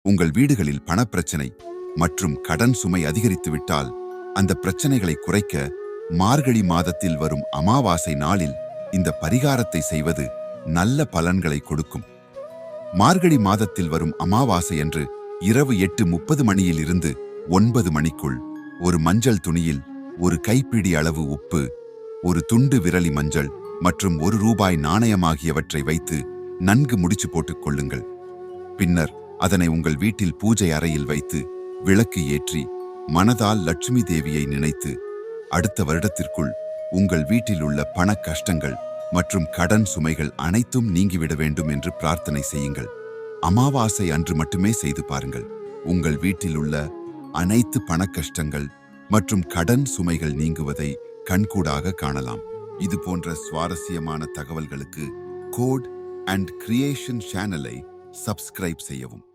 உங்கள் வீடுகளில் பணப்பிரச்சனை மற்றும் கடன் சுமை அதிகரித்துவிட்டால் அந்த பிரச்சனைகளை குறைக்க மார்கழி மாதத்தில் வரும் அமாவாசை நாளில் இந்த பரிகாரத்தை செய்வது நல்ல பலன்களை கொடுக்கும். மார்கழி மாதத்தில் வரும் அமாவாசை அன்று இரவு 8:30 மணியிலிருந்து 9 மணிக்குள் ஒரு மஞ்சள் துணியில் ஒரு கைப்பிடி அளவு உப்பு, ஒரு துண்டு விரலி மஞ்சள் மற்றும் ₹1 நாணயமாகியவற்றை வைத்து நன்கு முடிச்சு போட்டுக் கொள்ளுங்கள். பின்னர் அதனை உங்கள் வீட்டில் பூஜை அறையில் வைத்து விளக்கு ஏற்றி மனதால் லட்சுமி தேவியை நினைத்து அடுத்த வருடத்திற்குள் உங்கள் வீட்டில் உள்ள பண கஷ்டங்கள் மற்றும் கடன் சுமைகள் அனைத்தும் நீங்கிவிட வேண்டும் என்று பிரார்த்தனை செய்யுங்கள். அமாவாசை அன்று மட்டுமே செய்து பாருங்கள். உங்கள் வீட்டில் உள்ள அனைத்து பண கஷ்டங்கள் மற்றும் கடன் சுமைகள் நீங்குவதை கண்கூடாக காணலாம். இது போன்ற சுவாரஸ்யமான தகவல்களுக்கு கோட் அண்ட் கிரியேஷன் சேனலை சப்ஸ்கிரைப் செய்யவும்.